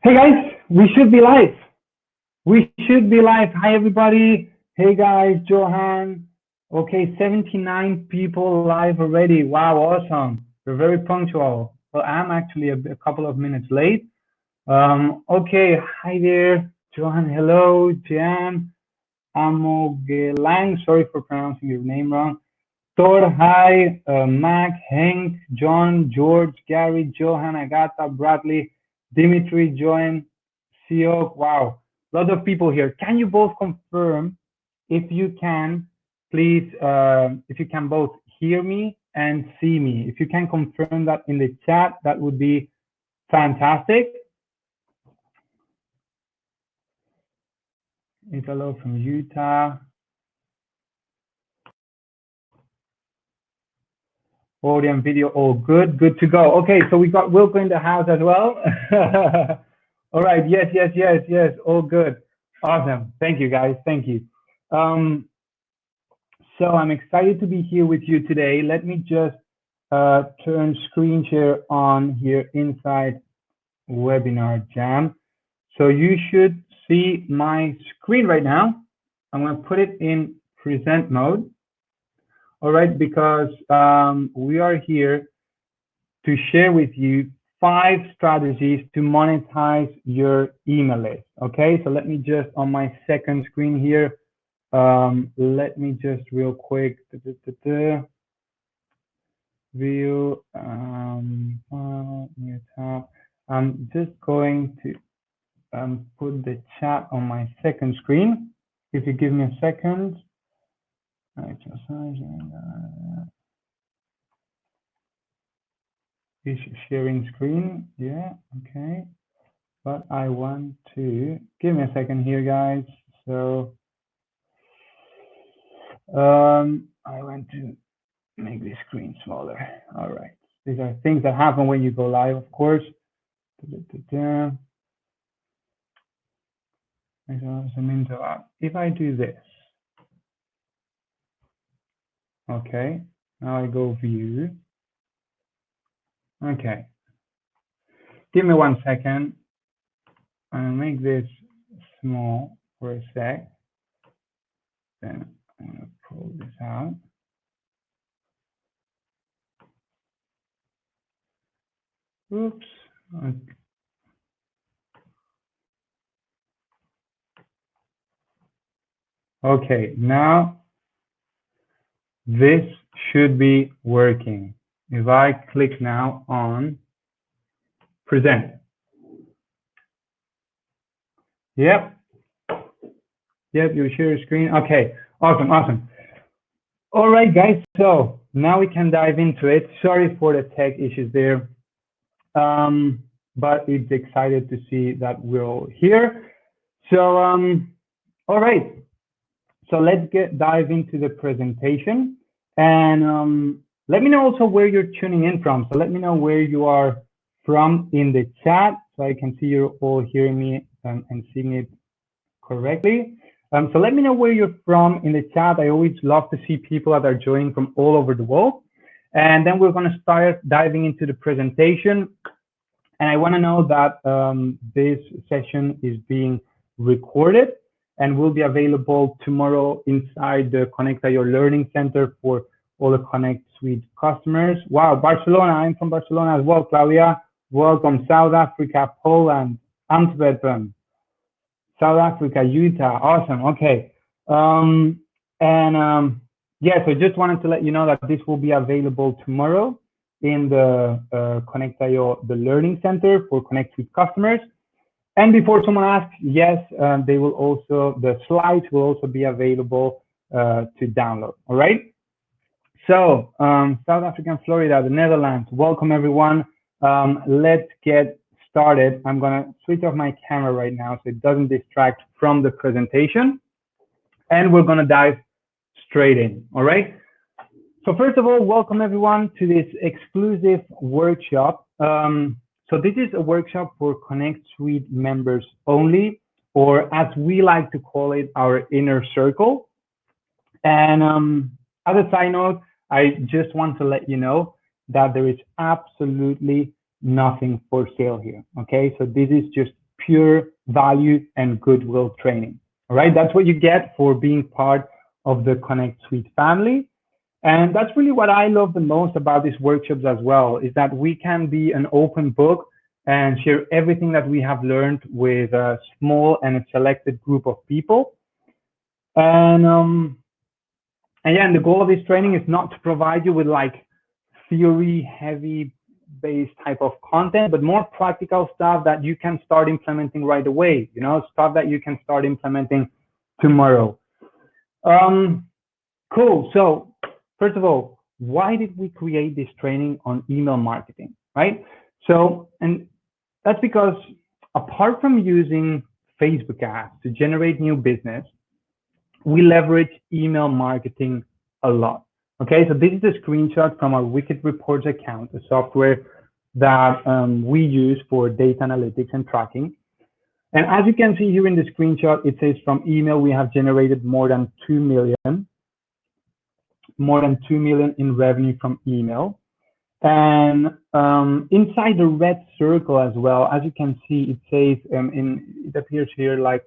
Hey guys, we should be live. We should be live. Hi everybody. Hey guys, Johan. Okay, 79 people live already. Wow, awesome. We're very punctual. Well, I'm actually a couple of minutes late. Okay, hi there, Johan. Hello, Jan. Amogelang. Sorry for pronouncing your name wrong. Thor, hi, Mac, Hank, John, George, Gary, Johan, Agatha, Bradley, Dimitri, Joan, Siok. Wow, lots of people here. Can you both confirm if you can, please, if you can both hear me and see me? If you can confirm that in the chat, that would be fantastic. Italo from Utah. Audio and video, all good to go. Okay, so we got Wilco in the house as well. All right, yes, all good. Awesome, thank you guys, thank you. So I'm excited to be here with you today. Let me just turn screen share on here inside Webinar Jam. So you should see my screen right now. I'm gonna put it in present mode. All right, because we are here to share with you 5 strategies to monetize your email list. Okay, so let me just on my second screen here, let me just real quick view new tab. I'm just going to put the chat on my second screen. If you give me a second. Is sharing screen, yeah, okay. But I want to, give me a second here, guys. So I want to make this screen smaller. All right, these are things that happen when you go live, of course. If I do this, okay, now I go view. Okay, give me 1 second. I'm gonna make this small for a sec. Then I'm gonna pull this out. Oops. Okay, now this should be working. If I click now on present. Yep, you share your screen. Okay, awesome. All right, guys, so now we can dive into it. Sorry for the tech issues there, but it's excited to see that we're all here. So, all right, so let's dive into the presentation, and let me know also where you're tuning in from. So let me know where you are from in the chat, so I can see you're all hearing me and seeing it correctly. So let me know where you're from in the chat. I always love to see people that are joining from all over the world. And then we're going to start diving into the presentation. And I want to know that this session is being recorded and will be available tomorrow inside the Connectio Learning Center for all the Connect Suite customers. Wow, Barcelona, I'm from Barcelona as well, Claudia. Welcome, South Africa, Poland, Antwerpen, South Africa, Utah, awesome, okay. Yeah, so just wanted to let you know that this will be available tomorrow in the Connectio, the Learning Center for Connect Suite customers. And before someone asks, yes, they will also, the slides will also be available to download, all right? So, South Africa and Florida, the Netherlands, welcome everyone. Let's get started. I'm gonna switch off my camera right now so it doesn't distract from the presentation. And we're gonna dive straight in, all right? So first of all, welcome everyone to this exclusive workshop. So this is a workshop for Connect Suite members only, or as we like to call it, our inner circle. And as a side note, I just want to let you know that there is absolutely nothing for sale here, okay? So this is just pure value and goodwill training. All right, that's what you get for being part of the Connect Suite family. And that's really what I love the most about these workshops as well, is that we can be an open book and share everything that we have learned with a small and a selected group of people. And yeah, and the goal of this training is not to provide you with like theory heavy based type of content, but more practical stuff that you can start implementing right away, you know, stuff that you can start implementing tomorrow. Cool. So first of all, why did we create this training on email marketing, right? So, and that's because apart from using Facebook ads to generate new business, we leverage email marketing a lot. Okay, so this is a screenshot from our Wicked Reports account, a software that we use for data analytics and tracking. And as you can see here in the screenshot, it says from email, we have generated more than 2 million in revenue from email. And inside the red circle as well, as you can see, it says, it appears here like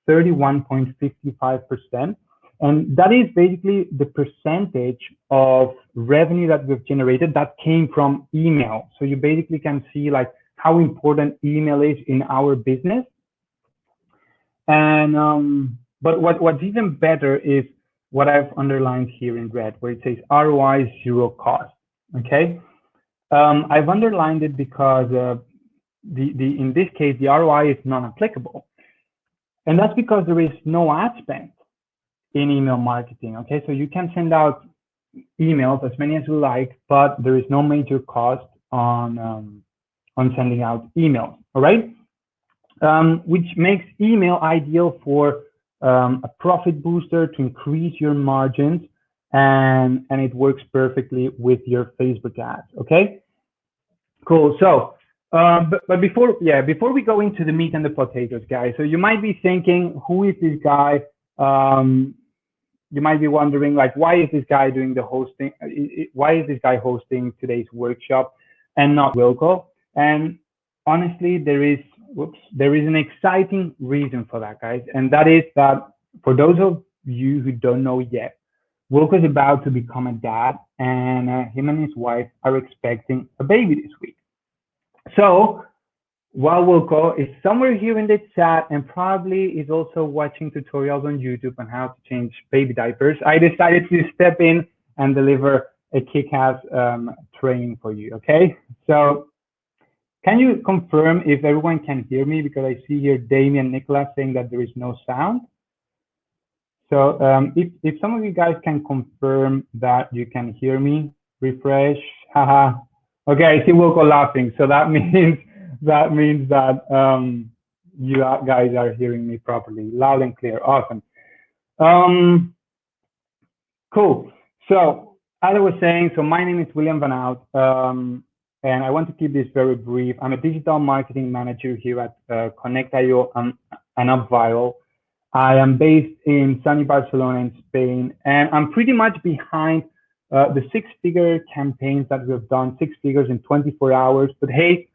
31.55%. And that is basically the percentage of revenue that we've generated that came from email. So you basically can see like how important email is in our business. And but what's even better is what I've underlined here in red, where it says ROI zero cost. Okay, I've underlined it because in this case the ROI is non-applicable, and that's because there is no ad spend in email marketing. Okay, so you can send out emails as many as you like, but there is no major cost on sending out emails. All right, which makes email ideal for a profit booster to increase your margins, and it works perfectly with your Facebook ads. Okay, cool. So but before we go into the meat and the potatoes, guys, so you might be thinking, who is this guy? You might be wondering, like, why is this guy doing the hosting? Why is this guy hosting today's workshop and not Wilco? And honestly, there is an exciting reason for that, guys. And that is that for those of you who don't know yet, Wilco is about to become a dad, and him and his wife are expecting a baby this week. So while Wilco is somewhere here in the chat and probably is also watching tutorials on YouTube on how to change baby diapers, I decided to step in and deliver a kick-ass training for you, okay? So can you confirm if everyone can hear me? Because I see here Damien Nicholas saying that there is no sound. So if some of you guys can confirm that you can hear me, refresh, haha. Okay, I see Wilco laughing, so that means that you guys are hearing me properly, loud and clear. Awesome. Cool. So as I was saying, so my name is William Van Out, and I want to keep this very brief. I'm a digital marketing manager here at Connectio and UpViral. I am based in sunny Barcelona in Spain, and I'm pretty much behind the six-figure campaigns that we've done, 6 figures in 24 hours. But hey,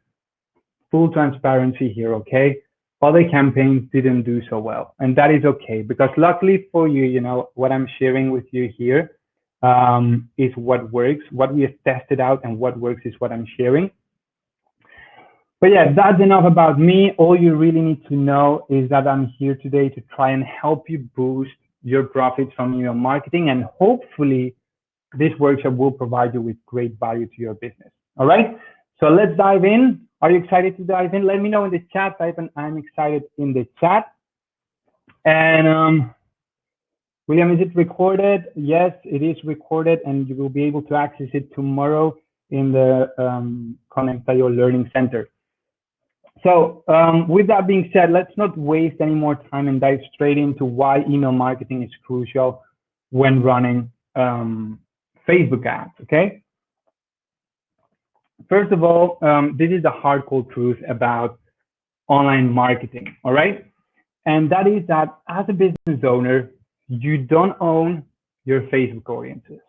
full transparency here, okay? Other campaigns didn't do so well, and that is okay, because luckily for you, you know, what I'm sharing with you here is what works. What we have tested out and what works is what I'm sharing. But yeah, that's enough about me. All you really need to know is that I'm here today to try and help you boost your profits from email marketing, and hopefully this workshop will provide you with great value to your business. All right, so let's dive in. Are you excited to dive in? Let me know in the chat. Type and I'm excited in the chat. And William, is it recorded? Yes, it is recorded, and you will be able to access it tomorrow in the Connectio Learning Center. So with that being said, let's not waste any more time and dive straight into why email marketing is crucial when running Facebook ads, okay? First of all, this is the hardcore truth about online marketing, all right? And that is that as a business owner, you don't own your Facebook audiences.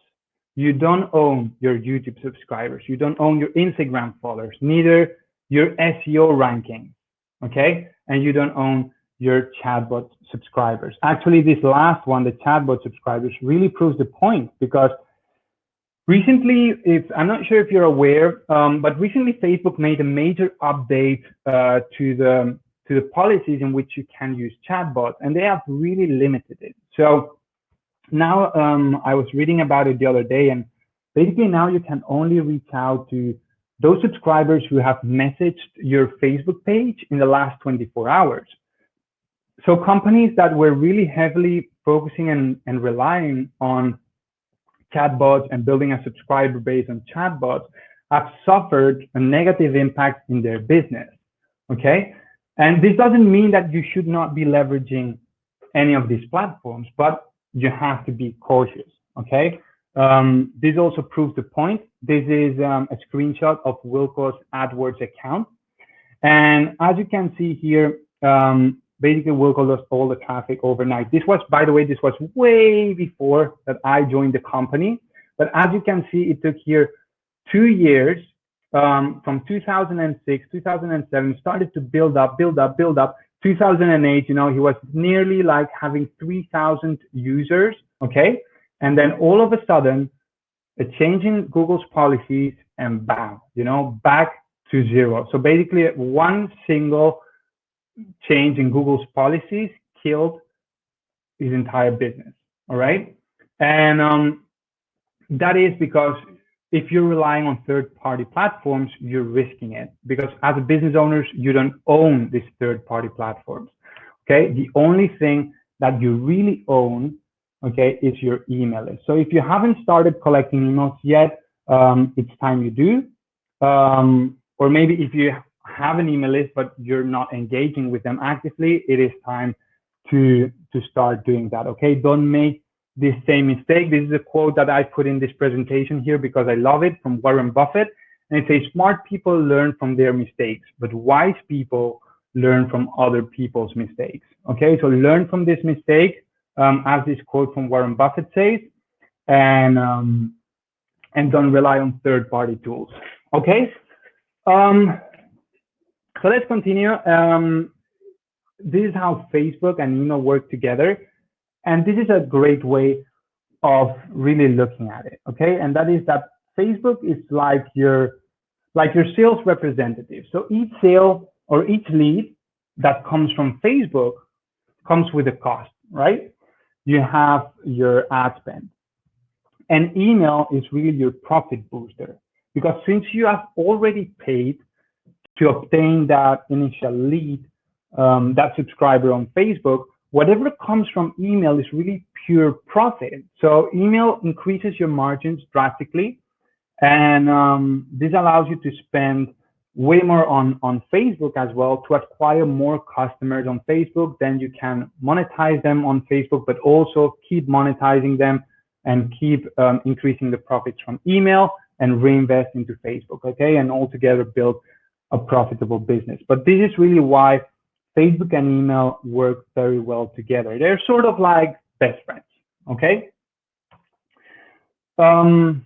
You don't own your YouTube subscribers. You don't own your Instagram followers, neither your SEO ranking, okay? and you don't own your chatbot subscribers. Actually, this last one, the chatbot subscribers, really proves the point, because recently, I'm not sure if you're aware, but recently Facebook made a major update to the policies in which you can use chatbots, and they have really limited it. So now I was reading about it the other day, and basically now you can only reach out to those subscribers who have messaged your Facebook page in the last 24 hours. So companies that were really heavily focusing and relying on chatbots and building a subscriber base on chatbots have suffered a negative impact in their business. Okay. And this doesn't mean that you should not be leveraging any of these platforms, but you have to be cautious. Okay. This also proves the point. This is a screenshot of Wilco's AdWords account. And as you can see here, basically Wilco lost all the traffic overnight. This was, by the way, this was way before that I joined the company. But as you can see, it took here 2 years, from 2006, 2007, started to build up. 2008, he was nearly like having 3,000 users, okay? And then all of a sudden, a change in Google's policies, and bam, back to zero. So basically, one single change in Google's policies killed his entire business. All right. And that is because if you're relying on third-party platforms, you're risking it, because as a business owners, you don't own these third-party platforms. Okay. The only thing that you really own, okay, is your email list. So if you haven't started collecting emails yet, it's time you do. Or maybe if you have an email list, but you're not engaging with them actively, it is time to start doing that. Okay. Don't make this same mistake. This is a quote that I put in this presentation here because I love it, from Warren Buffett. And it says, smart people learn from their mistakes, but wise people learn from other people's mistakes. Okay. So learn from this mistake, as this quote from Warren Buffett says, and don't rely on third-party tools. Okay. So let's continue. This is how Facebook and email work together. And this is a great way of really looking at it. Okay. And that is that Facebook is like your sales representative. So each sale or each lead that comes from Facebook comes with a cost, right? You have your ad spend. And email is really your profit booster, because since you have already paid to obtain that initial lead, that subscriber on Facebook, whatever comes from email is really pure profit. So email increases your margins drastically, and this allows you to spend way more on Facebook as well, to acquire more customers on Facebook. Then you can monetize them on Facebook, but also keep monetizing them and keep increasing the profits from email and reinvest into Facebook, okay? And altogether build a profitable business. But this is really why Facebook and email work very well together. They're sort of like best friends, okay? And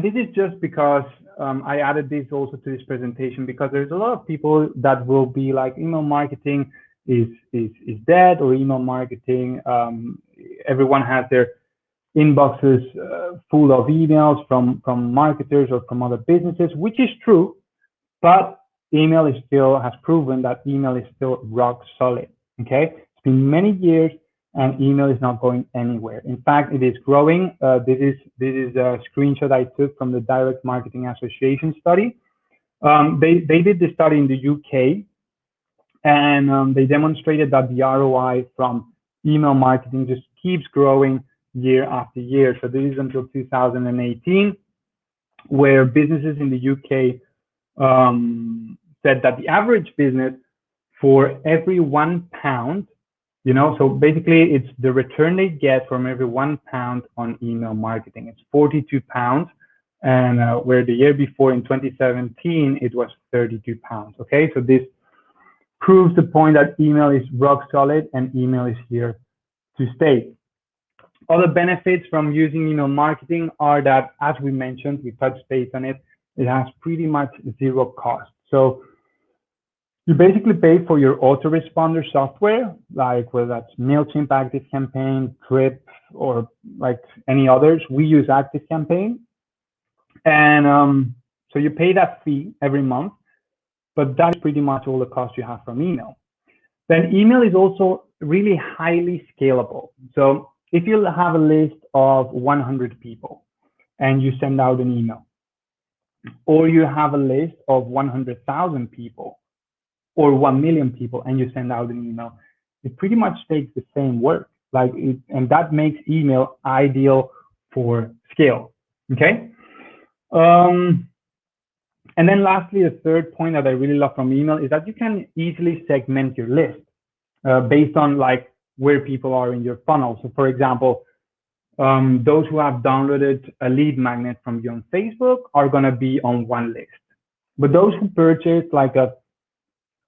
this is just because I added this also to this presentation, because there's a lot of people that will be like, email marketing is dead, or email marketing, everyone has their inboxes full of emails from marketers or from other businesses, which is true, but email is still, has proven that email is still rock solid. Okay, it's been many years and email is not going anywhere. In fact, it is growing. This is a screenshot I took from the Direct Marketing Association study. They did the study in the UK, and they demonstrated that the ROI from email marketing just keeps growing year after year. So this is until 2018, where businesses in the UK said that the average business, for every £1, so basically it's the return they get from every £1 on email marketing. It's £42, and where the year before in 2017 it was £32. Okay, so this proves the point that email is rock solid and email is here to stay. Other benefits from using email marketing are that, as we mentioned, we touched base on it, it has pretty much zero cost. So You basically pay for your autoresponder software, like whether that's MailChimp, ActiveCampaign, Drip, or like any others. We use ActiveCampaign. And so you pay that fee every month, but that is pretty much all the cost you have from email. Then email is also really highly scalable. So if you have a list of 100 people and you send out an email, or you have a list of 100,000 people or 1 million people and you send out an email, it pretty much takes the same work. And that makes email ideal for scale. Okay. And then lastly, the third point that I really love from email is that you can easily segment your list based on like where people are in your funnel. So for example, those who have downloaded a lead magnet from you on Facebook are going to be on one list. But those who purchase like a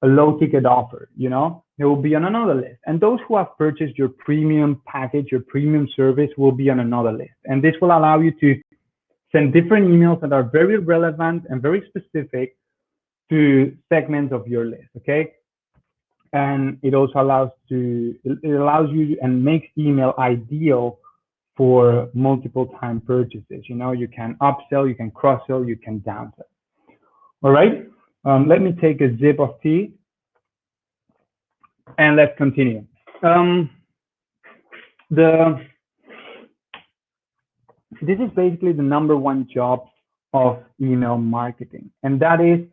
low ticket offer, you know, they will be on another list. And those who have purchased your premium package, your premium service will be on another list. And this will allow you to send different emails that are very relevant and very specific to segments of your list, okay? And it also allows you and makes email ideal for multiple time purchases. You know, you can upsell, you can cross-sell, you can downsell. All right, let me take a sip of tea and let's continue. This is basically the number one job of email marketing, and that is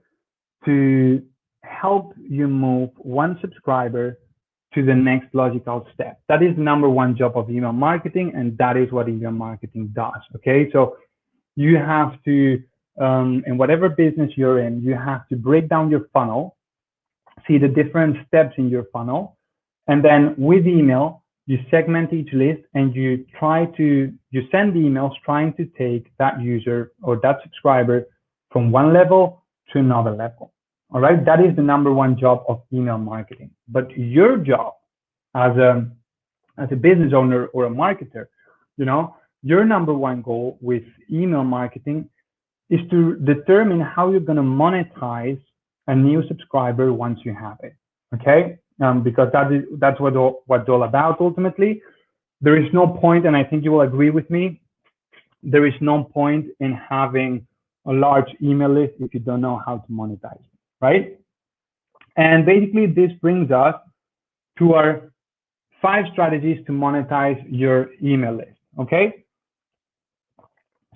to help you move one subscriber to the next logical step. That is the number one job of email marketing, and that is what email marketing does. Okay, so you have to, in whatever business you're in, you have to break down your funnel, see the different steps in your funnel, and then with email, you segment each list and you send emails trying to take that user or that subscriber from one level to another level. All right, that is the number one job of email marketing. But your job as a business owner or a marketer, you know, your number one goal with email marketing is to determine how you're going to monetize a new subscriber once you have it. Okay, because that's what it's all about ultimately. There is no point, and I think you will agree with me, there is no point in having a large email list if you don't know how to monetize it, right? And basically this brings us to our 5 strategies to monetize your email list, okay?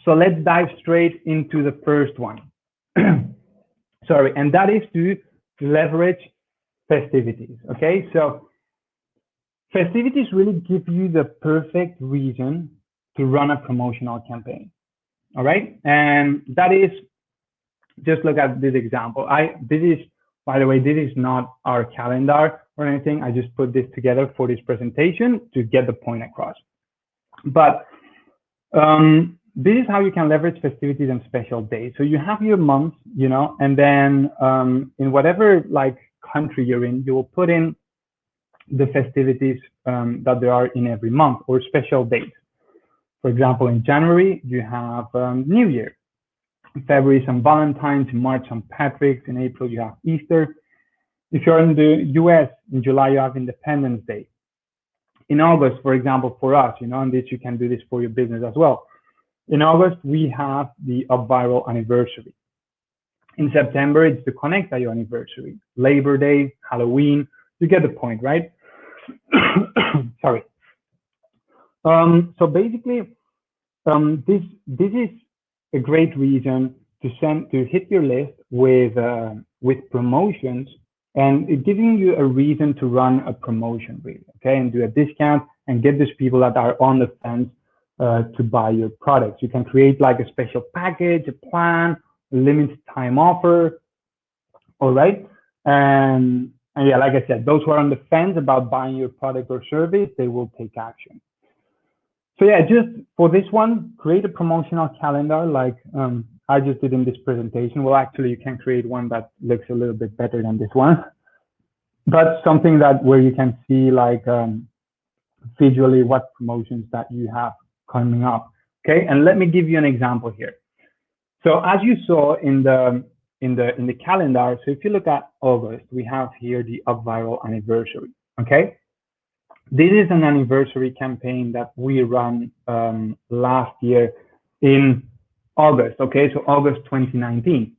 So let's dive straight into the first one. Sorry, and that is to leverage festivities, okay? So festivities really give you the perfect reason to run a promotional campaign, all right? And that is, just look at this example. This is, by the way, this is not our calendar or anything. I just put this together for this presentation to get the point across. But this is how you can leverage festivities and special days. So you have your month, you know, and then in whatever like country you're in, you will put in the festivities that there are in every month or special days. For example, in January, you have New Year. In February, St. Valentine's. In March, St. Patrick's. In April, you have Easter. If you're in the US, in July, you have Independence Day. In August, for example, for us, you know, and this, you can do this for your business as well. In August, we have the UpViral anniversary. In September, it's the Connectio anniversary. Labor Day, Halloween, you get the point, right? Sorry. So basically, this is a great reason to hit your list with promotions, and it giving you a reason to run a promotion, really, okay, and do a discount and get these people that are on the fence to buy your products. You can create like a special package, a plan, a limited time offer, all right? And yeah, like I said, those who are on the fence about buying your product or service, they will take action. So yeah, just for this one, create a promotional calendar like I just did in this presentation. Well, actually, you can create one that looks a little bit better than this one, but something that where you can see like visually what promotions that you have coming up. Okay, and let me give you an example here. So as you saw in in the calendar. So if you look at August, we have here the Up Viral anniversary. Okay, this is an anniversary campaign that we run last year in August. Okay, so August 2019.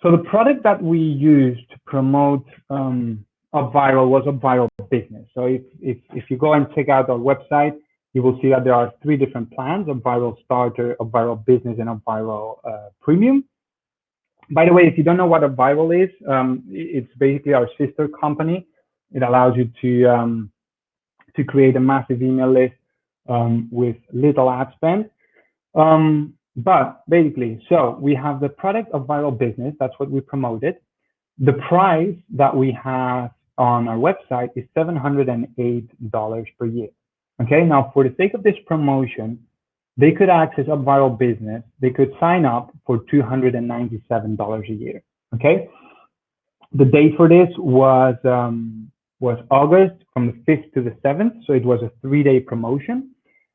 So the product that we used to promote Up Viral was Up Viral Business. So if you go and check out our website, you will see that there are 3 different plans: Up Viral Starter, Up Viral Business, and Up Viral Premium. By the way, if you don't know what Up Viral is, it's basically our sister company. It allows you to create a massive email list with little ad spend. But basically, so we have the product of Viral Business. That's what we promoted. The price that we have on our website is $708 per year. Okay, now for the sake of this promotion, they could access Up Viral Business. They could sign up for $297 a year. Okay, the date for this was August from the 5th to the 7th. So it was a 3-day promotion.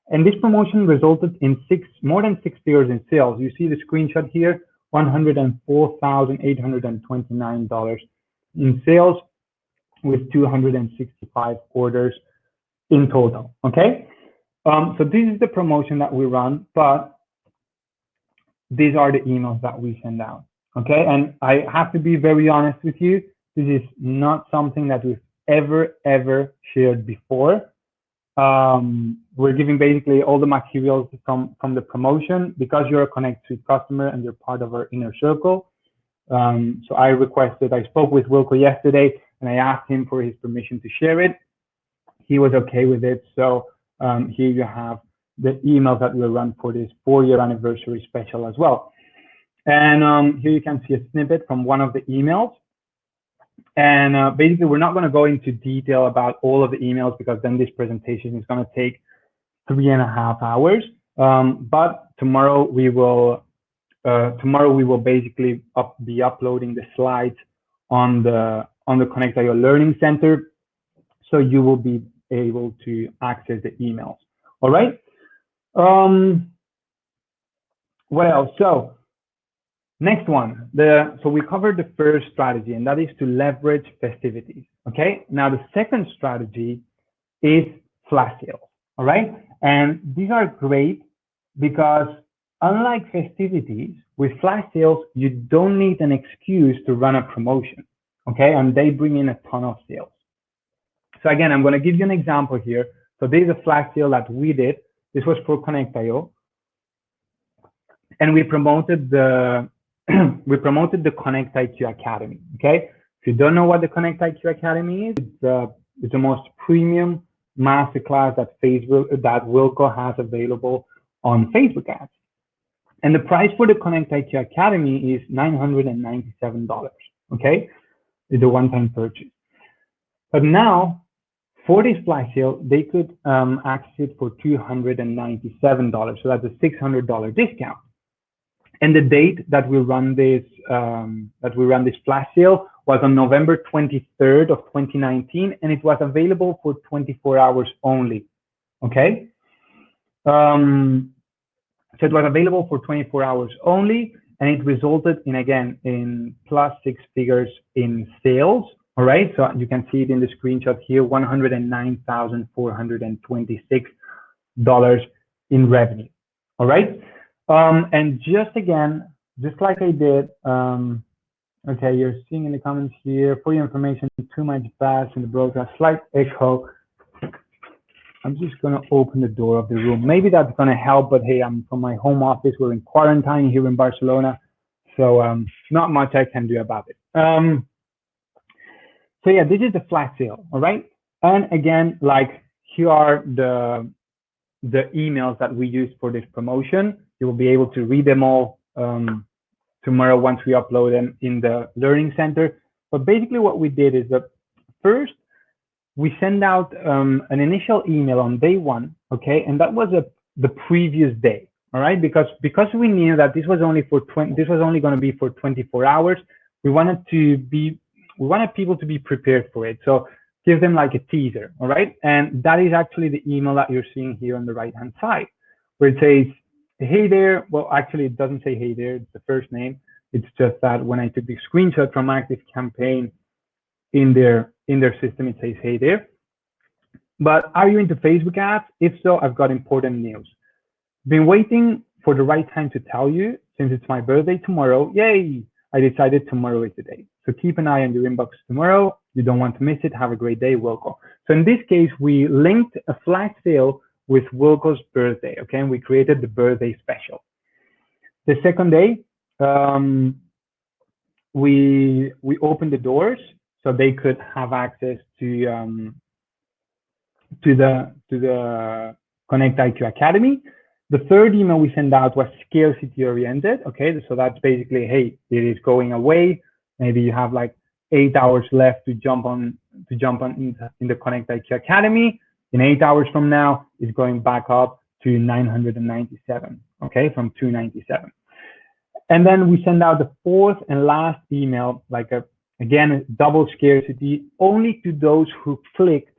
And this promotion resulted in more than 6 figures in sales. You see the screenshot here, $104,829 in sales with 265 orders in total. Okay, so this is the promotion that we run, but these are the emails that we send out. Okay, and I have to be very honest with you. This is not something that we've ever shared before. We're giving basically all the materials from the promotion because you're a Connectio customer and you're part of our inner circle. So I spoke with Wilco yesterday and I asked him for his permission to share it. He was okay with it. So here you have the emails that will run for this 4-year anniversary special as well. And here you can see a snippet from one of the emails. And basically, we're not going to go into detail about all of the emails because then this presentation is going to take 3.5 hours. But tomorrow we will basically be uploading the slides on the Connectio Learning Center, so you will be able to access the emails. All right. What else? So next one, so we covered the first strategy, and that is to leverage festivities. Okay, now the second strategy is flash sales. All right, and these are great because unlike festivities, with flash sales, you don't need an excuse to run a promotion. Okay, and they bring in a ton of sales. So again, I'm going to give you an example here. So this is a flash sale that we did. This was for Connectio, and we promoted the Connectio Academy. Okay, if you don't know what the Connectio Academy is, it's the most premium masterclass that Wilco has available on Facebook ads. And the price for the Connectio Academy is $997. Okay, it's a one-time purchase. But now, for this flash sale, they could access it for $297. So that's a $600 discount. And the date that we run this flash sale was on November 23rd of 2019, and it was available for 24 hours only. Okay, so it was available for 24 hours only, and it resulted in plus 6 figures in sales. All right, so you can see it in the screenshot here, $109,426 in revenue. All right. And just like I did, okay, you're seeing in the comments here, for your information, too much bass in the broadcast, slight echo. I'm just going to open the door of the room. Maybe that's going to help, but hey, I'm from my home office. We're in quarantine here in Barcelona, so not much I can do about it. So yeah, this is the flash sale, all right? And again, like here are the emails that we use for this promotion. You will be able to read them all tomorrow once we upload them in the Learning Center. But basically what we did is that first, we send out an initial email on day 1, okay? And that was the previous day, all right? Because we knew that this was only going to be for 24 hours, we wanted people to be prepared for it. So give them like a teaser, all right? And that is actually the email that you're seeing here on the right-hand side, where it says, hey there. Well, actually, it doesn't say hey there. It's the first name. It's just that when I took the screenshot from ActiveCampaign in their system, it says, hey there. But are you into Facebook ads? If so, I've got important news. Been waiting for the right time to tell you since it's my birthday tomorrow. Yay! I decided tomorrow is the day. So keep an eye on your inbox tomorrow. You don't want to miss it. Have a great day, Wilco. So in this case, we linked a flash sale with Wilco's birthday, okay? And we created the birthday special. The second day, we opened the doors so they could have access to the Connectio Academy. The third email we sent out was scarcity oriented. Okay, so that's basically, hey, it is going away. Maybe you have like 8 hours left to jump on in the Connectio Academy. In 8 hours from now, it's going back up to 997. Okay, from 297. And then we send out the fourth and last email, like again, double scarcity, only to those who clicked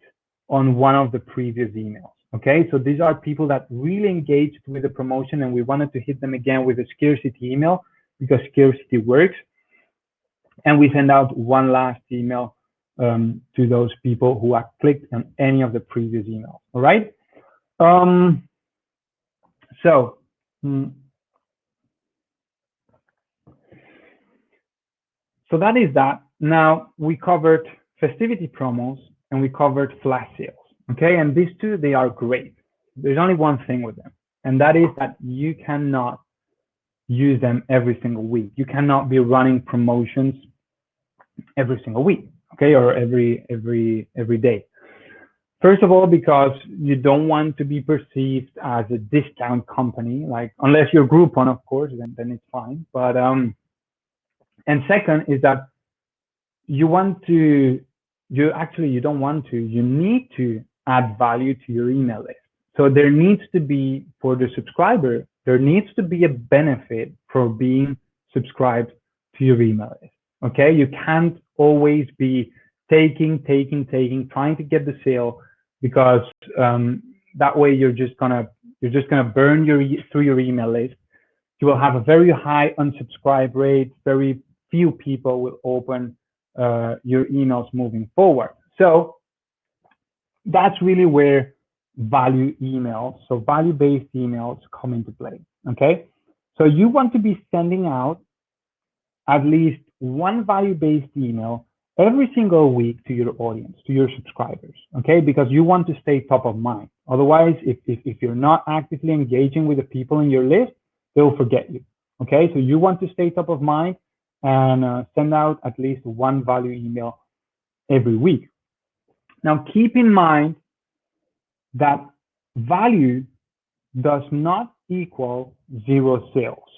on one of the previous emails. Okay, so these are people that really engaged with the promotion, and we wanted to hit them again with a scarcity email because scarcity works. And we send out one last email to those people who have clicked on any of the previous emails. All right. So that is that. Now we covered festivity promos and we covered flash sales. Okay, and these two, they are great. There's only one thing with them, and that is that you cannot use them every single week. You cannot be running promotions every single week, okay, or every day. First of all, because you don't want to be perceived as a discount company, like unless you're Groupon, of course, then it's fine. But and second is that you don't want to. You need to add value to your email list. So there needs to be, for the subscriber, there needs to be a benefit for being subscribed to your email list. Okay, you can't always be taking, trying to get the sale, because that way you're just gonna burn through your email list. You will have a very high unsubscribe rate. Very few people will open your emails moving forward. So that's really where value emails, so value-based emails, come into play. Okay, so you want to be sending out at least one value-based email every single week to your audience, to your subscribers. Okay, because you want to stay top of mind. Otherwise, if you're not actively engaging with the people in your list, they'll forget you. Okay, so you want to stay top of mind and send out at least one value email every week. Now, keep in mind that value does not equal zero sales.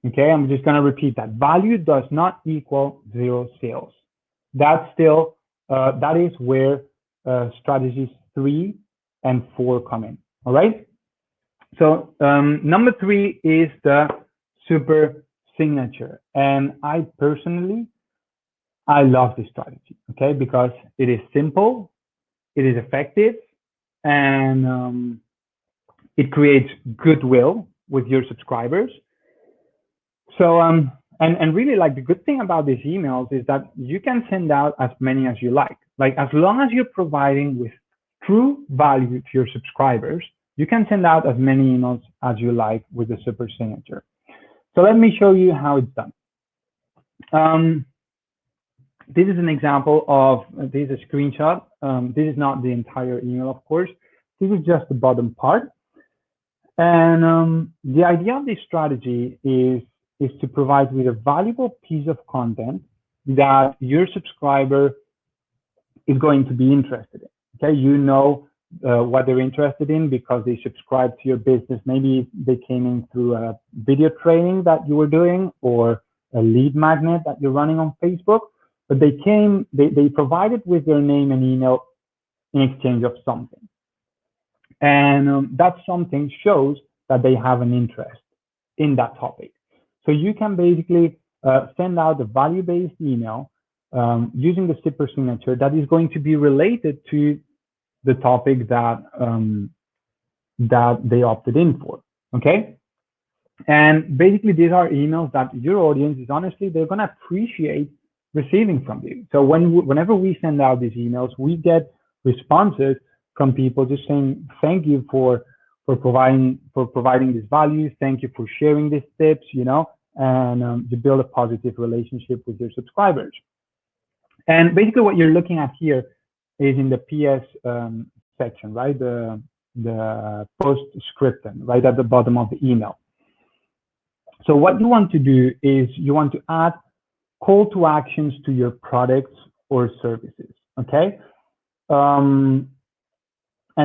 Okay, I'm just going to repeat that. Value does not equal zero sales. That's still, that is where strategies 3 and 4 come in. All right. So number 3 is the super signature. And I love this strategy, okay, because it is simple, it is effective, and it creates goodwill with your subscribers. So, and really, like, the good thing about these emails is that you can send out as many as you like. Like, as long as you're providing with true value to your subscribers, you can send out as many emails as you like with the super signature. So let me show you how it's done. This is an example of, this is a screenshot. This is not the entire email, of course. This is just the bottom part. And the idea of this strategy is to provide with a valuable piece of content that your subscriber is going to be interested in. Okay, you know what they're interested in because they subscribe to your business. Maybe they came in through a video training that you were doing or a lead magnet that you're running on Facebook, but they provided with their name and email in exchange of something. And that something shows that they have an interest in that topic. So you can basically send out a value-based email using the super signature that is going to be related to the topic that that they opted in for. Okay. And basically, these are emails that your audience is honestly, they're going to appreciate receiving from you. So whenever we send out these emails, we get responses from people just saying, thank you for providing these values. Thank you for sharing these tips, you know, and you build a positive relationship with your subscribers. And basically what you're looking at here is in the PS section, right? The postscriptum, right at the bottom of the email. So what you want to do is you want to add call to actions to your products or services, okay? And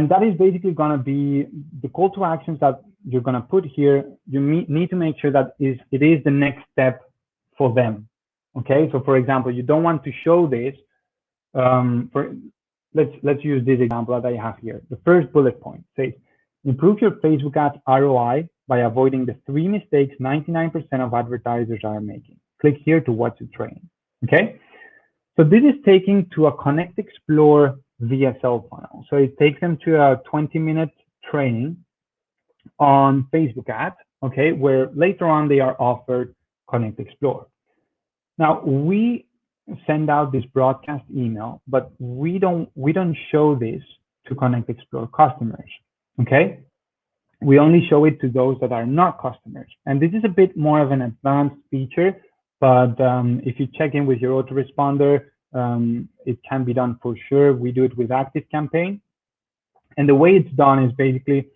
that is basically gonna be the call to actions that you're gonna put here. You need to make sure that it is the next step for them, okay? So for example, you don't want to show this, let's use this example that I have here. The first bullet point says, improve your Facebook ads ROI by avoiding the 3 mistakes 99% of advertisers are making. Click here to watch the training, okay? So this is taking to a Connect Explore VSL funnel. So it takes them to a 20-minute training on Facebook ads, okay, where later on they are offered Connect Explore. Now we send out this broadcast email, but we don't show this to Connect Explore customers, okay? We only show it to those that are not customers. And this is a bit more of an advanced feature, but if you check in with your autoresponder, it can be done for sure. We do it with ActiveCampaign. And the way it's done is basically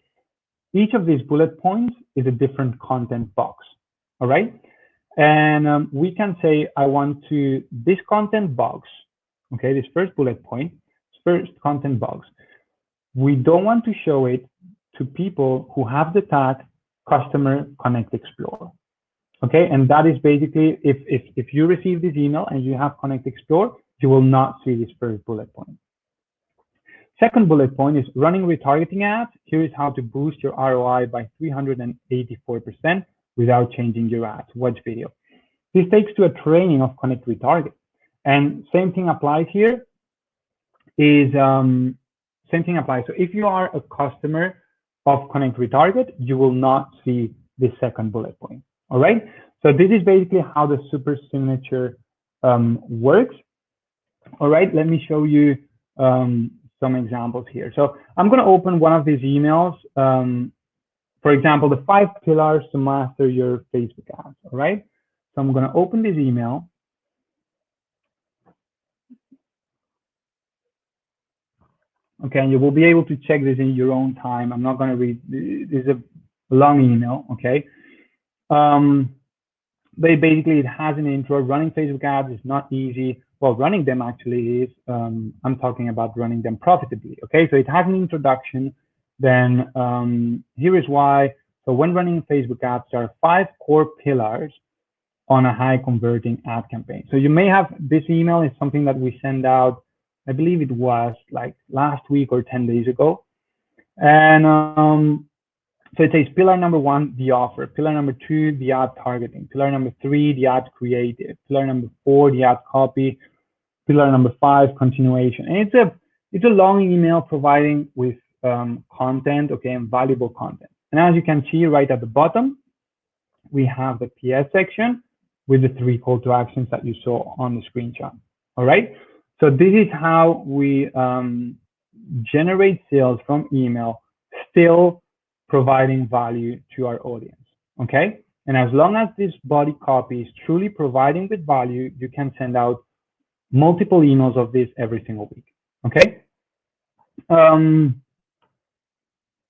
each of these bullet points is a different content box, all right? And we can say, I want to, this content box, okay, this first bullet point, first content box, we don't want to show it to people who have the tag customer Connect Explore. Okay, and that is basically, if you receive this email and you have Connect Explore, you will not see this first bullet point. Second bullet point is running retargeting ads. Here is how to boost your ROI by 384% without changing your ads. Watch video. This takes to a training of Connect Retarget. And same thing applies here is, same thing applies. So if you are a customer of Connect Retarget, you will not see this second bullet point. All right. So this is basically how the super signature works. All right. Let me show you some examples here. So I'm going to open one of these emails. For example, the 5 pillars to master your Facebook ads. All right. So I'm going to open this email. Okay, and you will be able to check this in your own time. I'm not going to read. This is a long email. Okay. But basically, it has an intro. Running Facebook ads is not easy. Well, running them actually is. I'm talking about running them profitably. Okay, so it has an introduction. Then here is why. So when running Facebook ads, there are 5 core pillars on a high converting ad campaign. So you may have, this email is something that we send out, I believe it was like last week or 10 days ago. And so it says pillar number 1, the offer. Pillar number 2, the ad targeting. Pillar number 3, the ad creative. Pillar number 4, the ad copy. Pillar number 5, continuation. And it's a long email providing with content, okay, and valuable content. And as you can see right at the bottom, we have the PS section with the 3 call to actions that you saw on the screenshot. All right. So this is how we generate sales from email, still providing value to our audience. Okay. And as long as this body copy is truly providing with value, you can send out multiple emails of this every single week. Okay.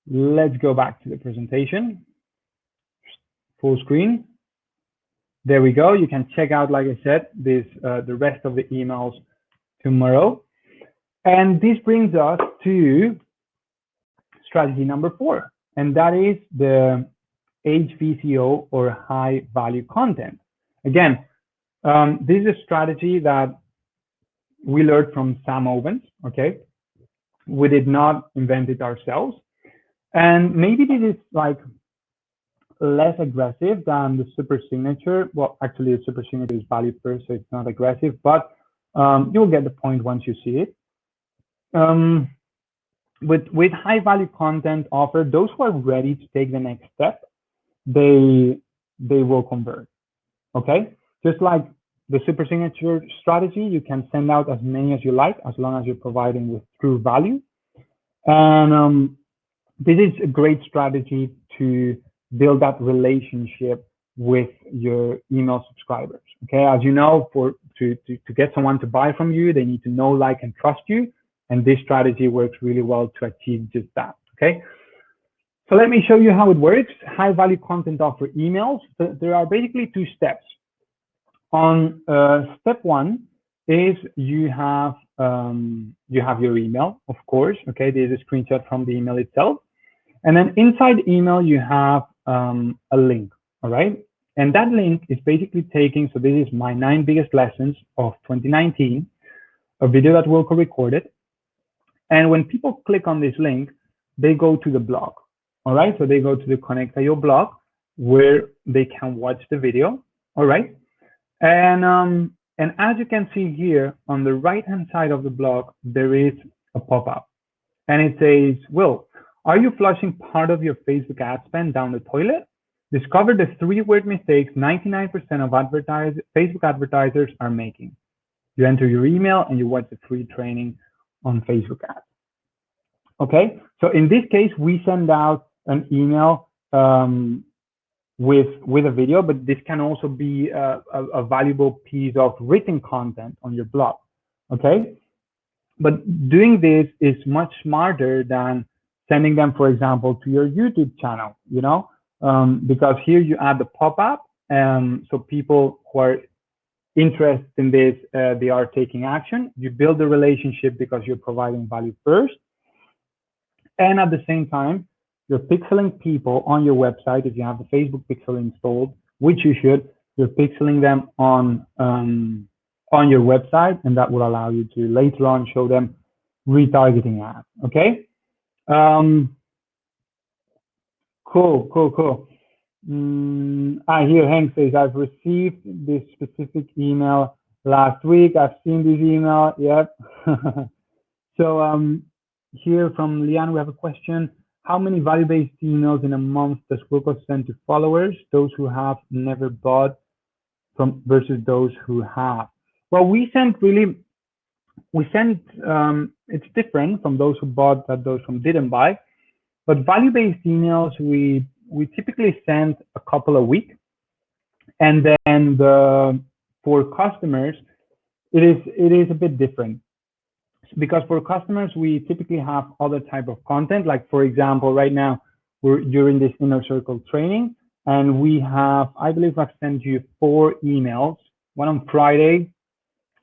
Let's go back to the presentation. Full screen. There we go. You can check out, like I said, this the rest of the emails tomorrow. And this brings us to strategy number 4, and that is the HVCO, or high value content. Again, this is a strategy that we learned from Sam Owens. Okay, we did not invent it ourselves, and maybe this is like less aggressive than the super signature. Well, actually, the super signature is value first, so it's not aggressive, but you'll get the point once you see it. With high value content offer, those who are ready to take the next step, they will convert. Okay, just like the super signature strategy, you can send out as many as you like, as long as you're providing with true value. And this is a great strategy to build that relationship with your email subscribers. Okay, as you know, to get someone to buy from you, they need to know, like, and trust you. And this strategy works really well to achieve just that. Okay, so let me show you how it works. High value content offer emails. So there are basically two steps. On step one is you have your email, of course. Okay, there's a screenshot from the email itself. And then inside the email, you have a link, all right? And that link is basically taking, so this is my 9 biggest lessons of 2019, a video that Wilco recorded. And when people click on this link, they go to the blog, all right? So they go to the Connectio blog where they can watch the video, all right? And as you can see here on the right-hand side of the blog, there is a pop-up. And it says, Will, are you flushing part of your Facebook ad spend down the toilet? Discover the 3-word mistakes 99% of Facebook advertisers are making. You enter your email and you watch the free training on Facebook ads. Okay, so in this case, we send out an email with a video, but this can also be a valuable piece of written content on your blog. Okay, but doing this is much smarter than sending them, for example, to your YouTube channel, you know, because here you add the pop-up, so people who are interested in this, they are taking action. You build a relationship because you're providing value first. And at the same time, you're pixeling people on your website. If you have the Facebook pixel installed, which you should, you're pixeling them on your website, and that will allow you to later on show them retargeting ads. Okay. Cool. Here Hank says, I've received this specific email last week. I've seen this email. Yep. So here from Leanne, we have a question. How many value-based emails in a month does Wilco send to followers, those who have never bought from versus those who have? Well, it's different from those who bought and those who didn't buy. But value-based emails, we typically send a couple a week. And then for customers, it is a bit different. Because for customers, we typically have other type of content. Like, for example, right now, we're during this inner circle training, and we have, I believe I've sent you 4 emails, one on Friday,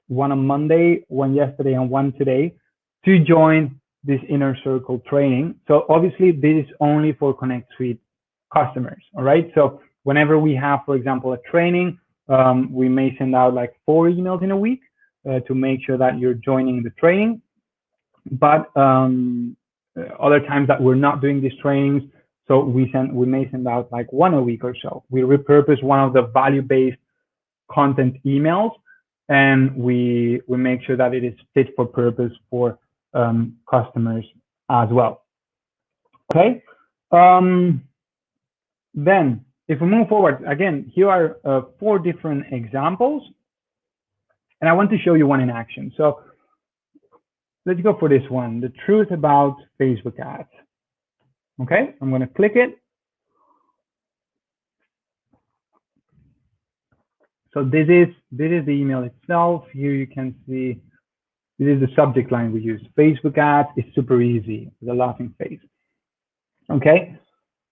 one on Monday, one yesterday, and one today, to join this inner circle training. So obviously, this is only for Connect Suite customers, all right? So whenever we have, for example, a training, we may send out like 4 emails in a week, to make sure that you're joining the training. But other times that we're not doing these trainings, so we may send out like 1 a week or so. We repurpose one of the value-based content emails, and we make sure that it is fit for purpose for customers as well. Okay. Then if we move forward, again, here are 4 different examples. And I want to show you one in action. So let's go for this one, the truth about Facebook ads. Okay, I'm going to click it. So this is the email itself. Here you can see this is the subject line we use. Facebook ads is super easy with a laughing face. Okay,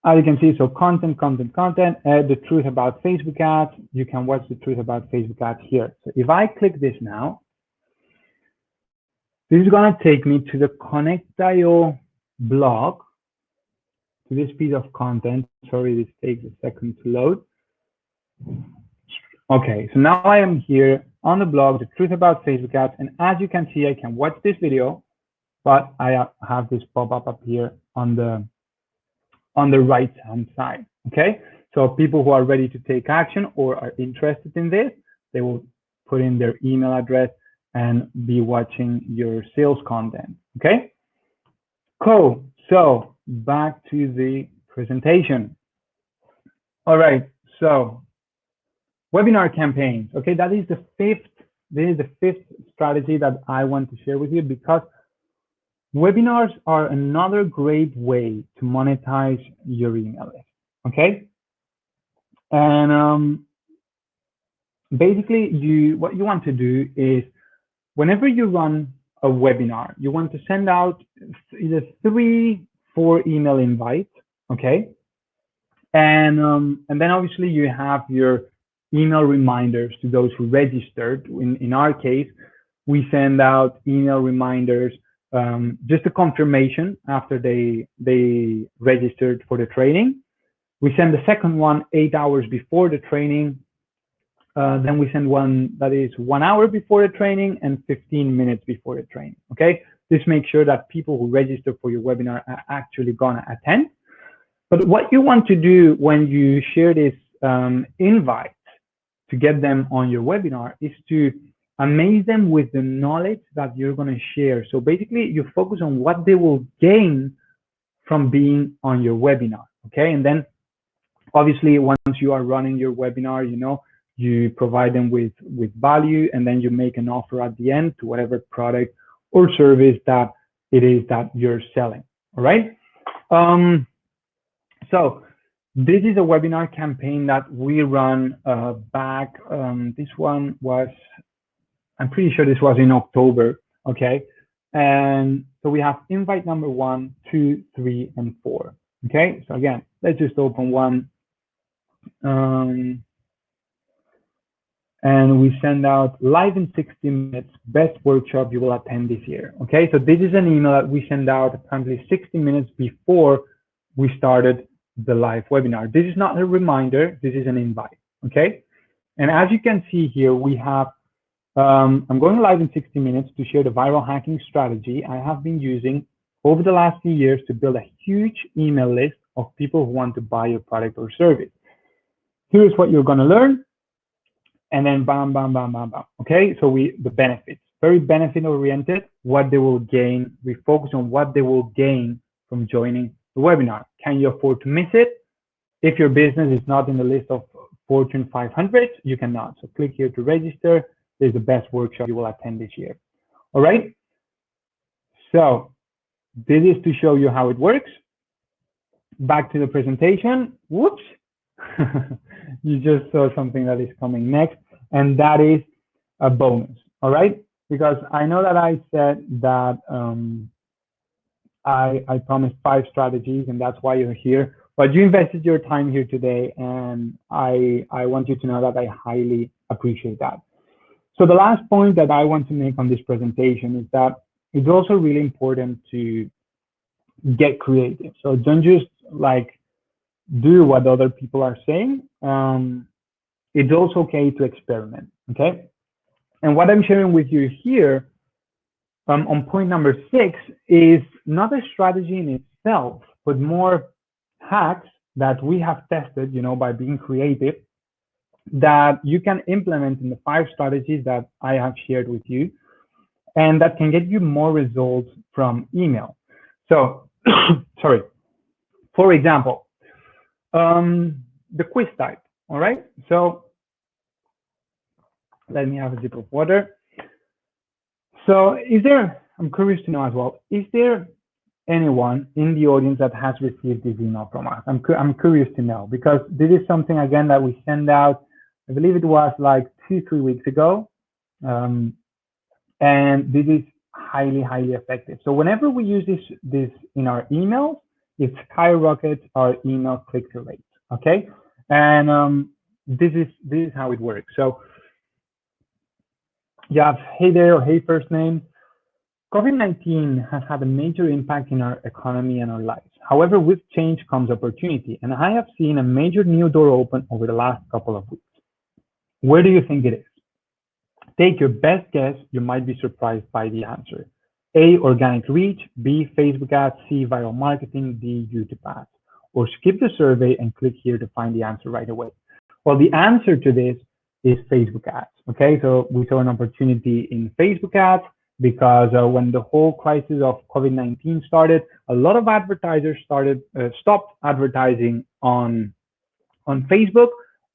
as you can see, so content, the truth about Facebook ads. You can watch the truth about Facebook ads here. So if I click this now, this is going to take me to the Connectio blog, to this piece of content. Sorry, this takes a second to load. Okay, so now I am here on the blog, the truth about Facebook ads. And as you can see, I can watch this video, but I have this pop-up up here on the right-hand side. Okay, so people who are ready to take action or are interested in this, they will put in their email address and be watching your sales content. Okay, cool. So back to the presentation. All right. So webinar campaigns. Okay, that is the fifth. This is the fifth strategy that I want to share with you because webinars are another great way to monetize your email list. Okay, and basically, what you want to do is whenever you run a webinar, you want to send out either 3, 4 email invites. Okay, and then obviously you have your email reminders to those who registered. In our case, we send out email reminders, just a confirmation after they registered for the training. We send the second one 8 hours before the training. Then we send one that is 1 hour before the training and 15 minutes before the training. Okay, this makes sure that people who register for your webinar are actually gonna attend. But what you want to do when you share this invite to get them on your webinar is to amaze them with the knowledge that you're going to share. So basically, you focus on what they will gain from being on your webinar. Okay, and then obviously, once you are running your webinar, you provide them with value, and then you make an offer at the end to whatever product or service that it is that you're selling. All right. So this is a webinar campaign that we run back. This one was, I'm pretty sure this was in October. Okay. And so we have invite number 1, 2, 3, and 4. Okay. So again, let's just open one. And we send out live in 60 minutes, best workshop you will attend this year. Okay. So this is an email that we send out apparently 60 minutes before we started the live webinar. This is not a reminder, this is an invite, okay? And as you can see here, we have, I'm going live in 60 minutes to share the viral hacking strategy I have been using over the last few years to build a huge email list of people who want to buy your product or service. Here's what you're gonna learn, and then bam, bam, bam, bam, bam, okay? So the benefits, very benefit oriented, what they will gain. We focus on what they will gain from joining the webinar. Can you afford to miss it? If your business is not in the list of Fortune 500, you cannot. So click here to register. This is the best workshop you will attend this year. All right. So this is to show you how it works. Back to the presentation. Whoops. You just saw something that is coming next, and that is a bonus. All right. Because I know that I said that I promised 5 strategies, and that's why you're here. But you invested your time here today, and I want you to know that I highly appreciate that. So the last point that I want to make on this presentation is that it's also really important to get creative. So don't just like do what other people are saying. It's also okay to experiment, okay? And what I'm sharing with you here on point number 6 is not a strategy in itself, but more hacks that we have tested, by being creative, that you can implement in the 5 strategies that I have shared with you, and that can get you more results from email. So, sorry. For example, the quiz type. All right. So let me have a sip of water. So I'm curious to know as well, is there anyone in the audience that has received this email from us? I'm curious to know, because this is something, again, that we send out, I believe it was like 2-3 weeks ago. And this is highly, highly effective. So whenever we use this in our emails, it skyrockets our email click-through rate, okay? And this is how it works. So you have hey there or hey first name. COVID-19 has had a major impact in our economy and our lives. However, with change comes opportunity, and I have seen a major new door open over the last couple of weeks. Where do you think it is? Take your best guess. You might be surprised by the answer. A, organic reach. B, Facebook ads. C, viral marketing. D, YouTube ads. Or skip the survey and click here to find the answer right away. Well, the answer to this is Facebook ads. Okay, so we saw an opportunity in Facebook ads because when the whole crisis of COVID-19 started, a lot of advertisers stopped advertising on on Facebook,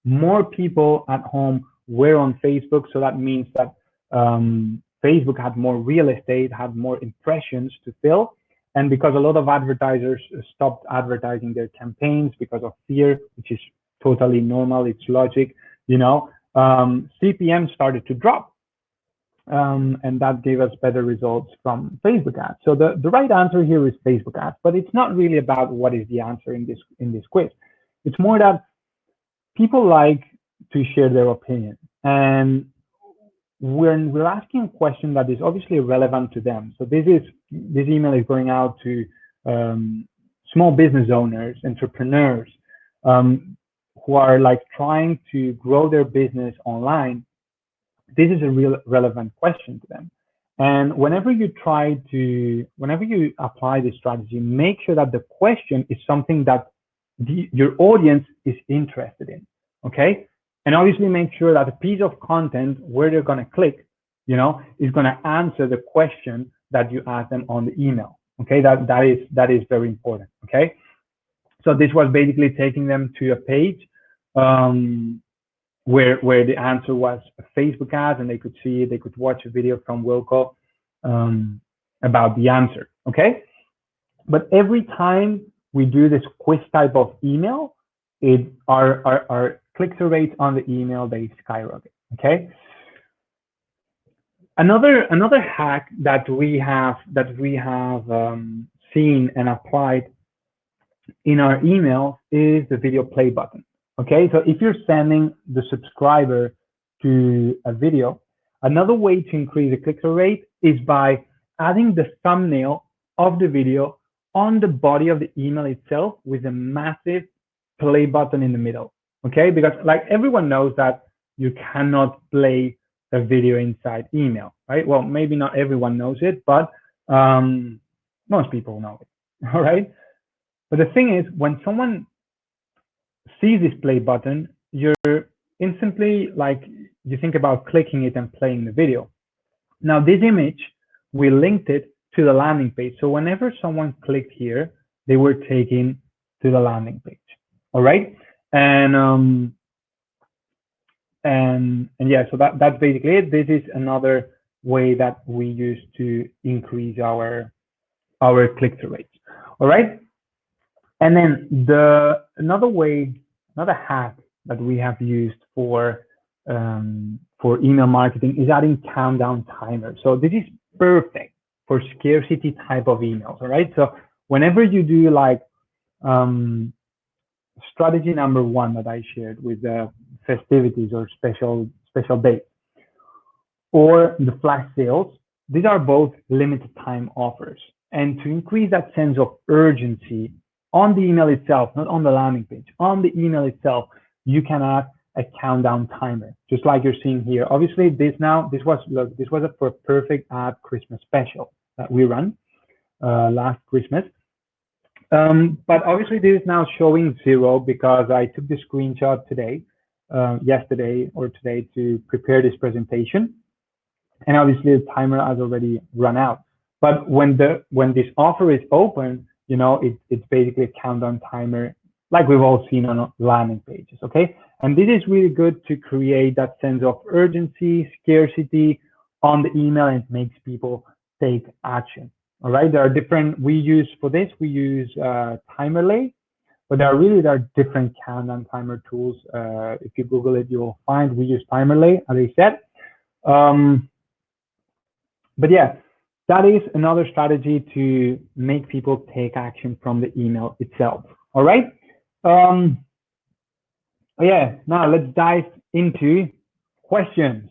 more people at home were on Facebook. So that means that Facebook had more real estate, had more impressions to fill. And because a lot of advertisers stopped advertising their campaigns because of fear, which is totally normal, it's logic, CPM started to drop. And that gave us better results from Facebook ads. So the right answer here is Facebook ads, but it's not really about what is the answer in this quiz. It's more that people like to share their opinion, and when we're asking a question that is obviously relevant to them. So this email is going out to small business owners, entrepreneurs, who are like trying to grow their business online. This is a real relevant question to them. And whenever you apply this strategy, make sure that the question is something that your audience is interested in, okay? And obviously make sure that a piece of content where they're gonna click, is gonna answer the question that you ask them on the email, okay? That is very important, okay? So this was basically taking them to a page where the answer was a Facebook ad, and they could watch a video from Wilco about the answer, okay? But every time we do this quiz type of email, our click-through rates on the email, they skyrocket, okay? Another hack that we have seen and applied in our email is the video play button. Okay, so if you're sending the subscriber to a video, another way to increase the click-through rate is by adding the thumbnail of the video on the body of the email itself with a massive play button in the middle. Okay, because like everyone knows that you cannot play a video inside email, right? Well, maybe not everyone knows it, but most people know it, all right? But the thing is, when someone sees this play button, you're instantly like, you think about clicking it and playing the video. Now this image, we linked it to the landing page. So whenever someone clicked here, they were taken to the landing page. All right. And yeah, so that's basically it. This is another way that we use to increase our click-through rates. All right. And then another hack that we have used for email marketing is adding countdown timers. So this is perfect for scarcity type of emails. All right. So whenever you do like strategy number 1 that I shared with the festivities or special dates, or the flash sales, these are both limited time offers. And to increase that sense of urgency on the email itself, not on the landing page, on the email itself, you can add a countdown timer, just like you're seeing here. Obviously, this was a perfect ad Christmas special that we ran last Christmas. But obviously, this is now showing 0 because I took the screenshot yesterday or today to prepare this presentation. And obviously, the timer has already run out. But when this offer is open, it's basically a countdown timer like we've all seen on landing pages, okay? And this is really good to create that sense of urgency, scarcity on the email, and it makes people take action, all right? There are we use Timerlay, but there are different countdown timer tools. If you Google it, you'll find we use Timerlay, as I said. But yeah, that is another strategy to make people take action from the email itself. All right. Yeah. Now let's dive into questions.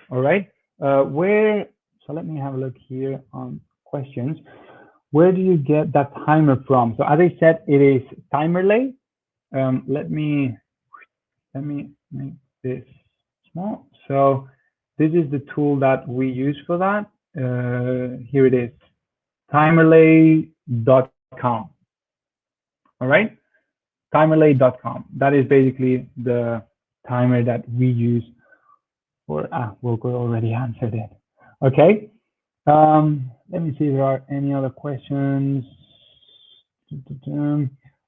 All right. So let me have a look here on questions. Where do you get that timer from? So as I said, it is Timerlay. Let me make this small. So this is the tool that we use for that. Here it is, timerlay.com. All right, timerlay.com. That is basically the timer that we use for, Wilco already answered it. Okay, let me see if there are any other questions.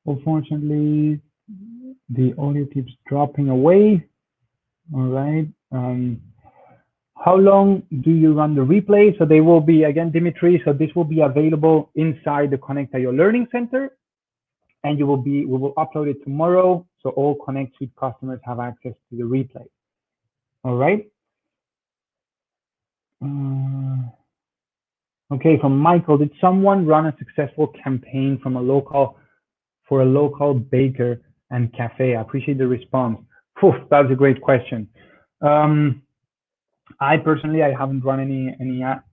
Unfortunately, The audio keeps dropping away. All right. How long do you run the replay? So they will be, again, Dimitri, so this will be available inside the Connectio Learning Center, and we will upload it tomorrow, so all Connect Suite customers have access to the replay. All right. Okay, from Michael, did someone run a successful campaign for a local baker and cafe? I appreciate the response. Phew, that's a great question. I personally, I haven't run any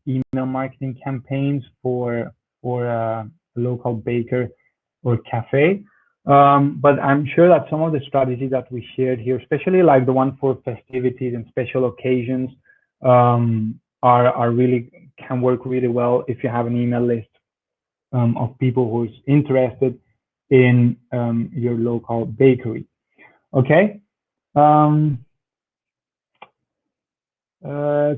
email marketing campaigns for a local baker or cafe, but I'm sure that some of the strategies that we shared here, especially like the one for festivities and special occasions, are really can work really well if you have an email list of people who's interested in your local bakery. Okay.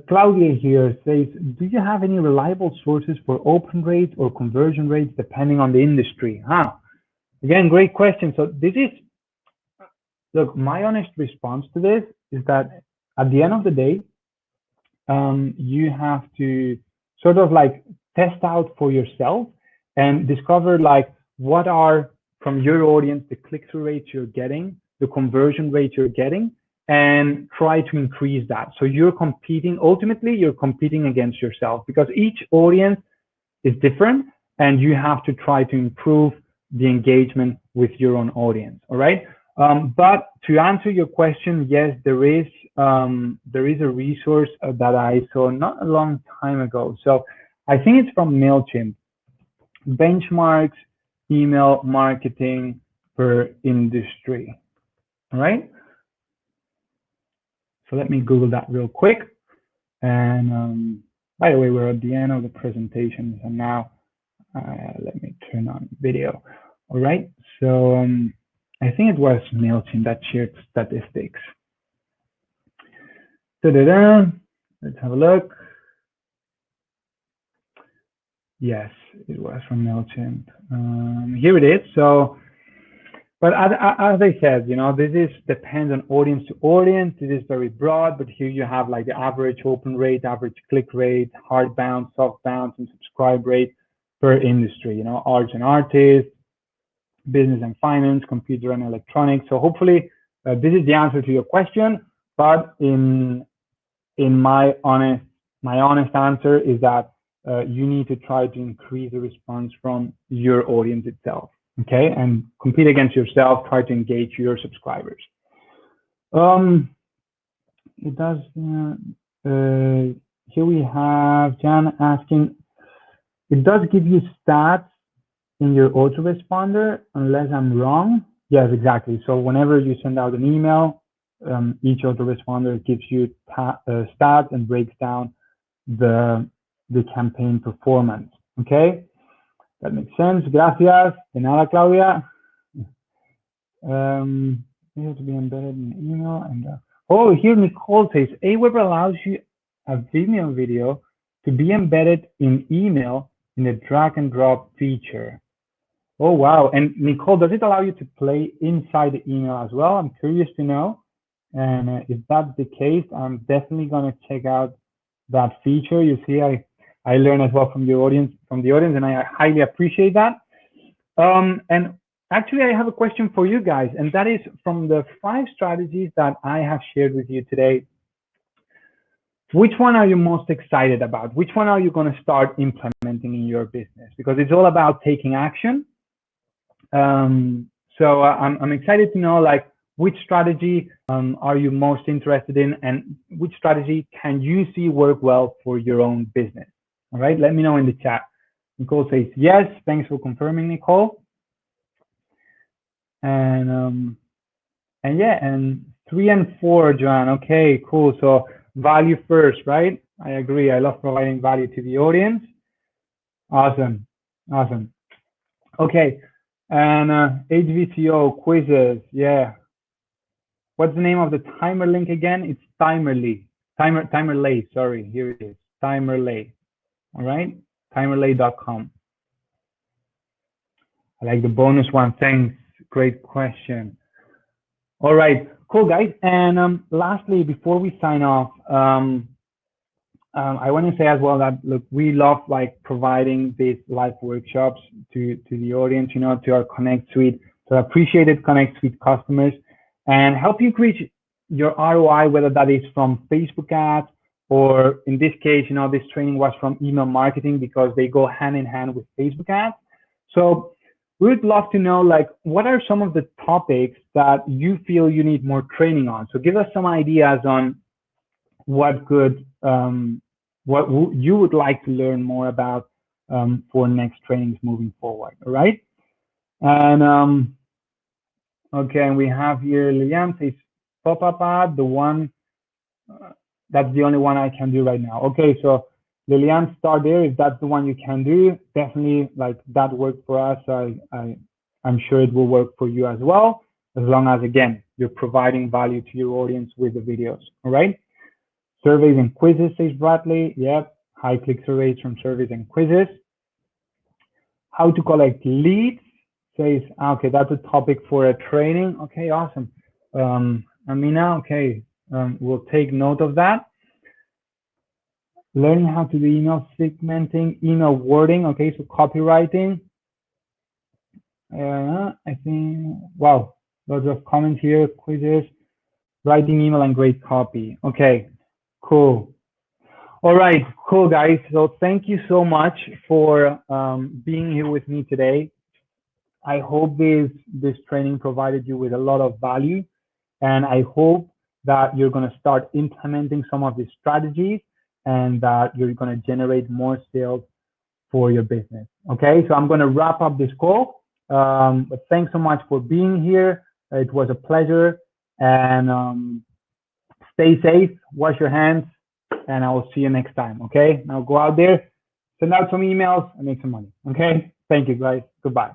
Claudia here says, do you have any reliable sources for open rates or conversion rates depending on the industry? Again, great question. So this is, look, my honest response to this is that at the end of the day, you have to sort of like test out for yourself and discover like what are from your audience the click-through rates you're getting, the conversion rate you're getting, and try to increase that. So you're competing, ultimately you're competing against yourself because each audience is different and you have to try to improve the engagement with your own audience, all right? But to answer your question, yes, there is a resource that I saw not a long time ago. So I think it's from MailChimp, benchmarks, email marketing per industry, all right? So let me Google that real quick. And by the way, we're at the end of the presentation. So now let me turn on video. All right. So I think it was MailChimp that shared statistics. Let's have a look. Yes, it was from MailChimp. Here it is. So, but as I said, you know, this depends on audience to audience. It is very broad, but here you have like the average open rate, average click rate, hard bounce, soft bounce, and subscribe rate per industry, you know, arts and artists, business and finance, computer and electronics. So hopefully this is the answer to your question, but in my honest answer is that you need to try to increase the response from your audience itself. Okay, and compete against yourself, try to engage your subscribers. It does, here we have Jan asking, it does give you stats in your autoresponder, unless I'm wrong. Yes, exactly. So whenever you send out an email, each autoresponder gives you stats and breaks down the campaign performance, okay? That makes sense. Gracias. De nada, Claudia. You have to be embedded in email. And oh, here Nicole says, Aweber allows you a Vimeo video to be embedded in email in the drag and drop feature. Oh, wow. And Nicole, does it allow you to play inside the email as well? I'm curious to know. And if that's the case, I'm definitely going to check out that feature. You see, I learn as well from the audience, and I highly appreciate that. And actually, I have a question for you guys, and that is from the 5 strategies that I have shared with you today. Which one are you most excited about? Which one are you going to start implementing in your business? Because it's all about taking action. So I'm excited to know, like, which strategy are you most interested in, and which strategy can you see work well for your own business? All right, let me know in the chat. Nicole says yes. Thanks for confirming, Nicole. And yeah, and 3 and 4, Joanne. Okay, cool. So value first, right? I agree. I love providing value to the audience. Awesome, awesome. Okay, and HVCO quizzes. Yeah. What's the name of the timer link again? It's Timerly. Timerlay. Sorry, here it is. Timerlay. All right, timerlay.com. I like the bonus one. Thanks. Great question. All right, cool guys. And lastly, before we sign off, I want to say as well that look, we love like providing these live workshops to the audience, you know, to our Connect Suite, to appreciated Connect Suite customers, and help you reach your ROI, whether that is from Facebook ads or in this case, you know, this training was from email marketing because they go hand in hand with Facebook ads. So we would love to know, like, what are some of the topics that you feel you need more training on? So give us some ideas on what could, what you would like to learn more about for next trainings moving forward. All right. And okay, and we have here Lilian says pop-up ad, the one that's the only one I can do right now. Okay, so Lilian, start there. If that's the one you can do, definitely like that worked for us. I'm sure it will work for you as well, as long as, again, you're providing value to your audience with the videos. All right. Surveys and quizzes, says Bradley. Yep. High click-through rates from surveys and quizzes. How to collect leads, says, okay, that's a topic for a training. Okay, awesome. Amina, okay, we'll take note of that. Learning how to do email segmenting, email wording. Okay, so copywriting. I think, wow, lots of comments here, quizzes, writing email and great copy. Okay, cool. All right, cool guys. So thank you so much for being here with me today. I hope this training provided you with a lot of value, and I hope that you're going to start implementing some of these strategies and that you're going to generate more sales for your business. Okay, so I'm going to wrap up this call. But thanks so much for being here. It was a pleasure, and stay safe, wash your hands, and I will see you next time. Okay, now go out there, send out some emails, and make some money. Okay, thank you guys. Goodbye.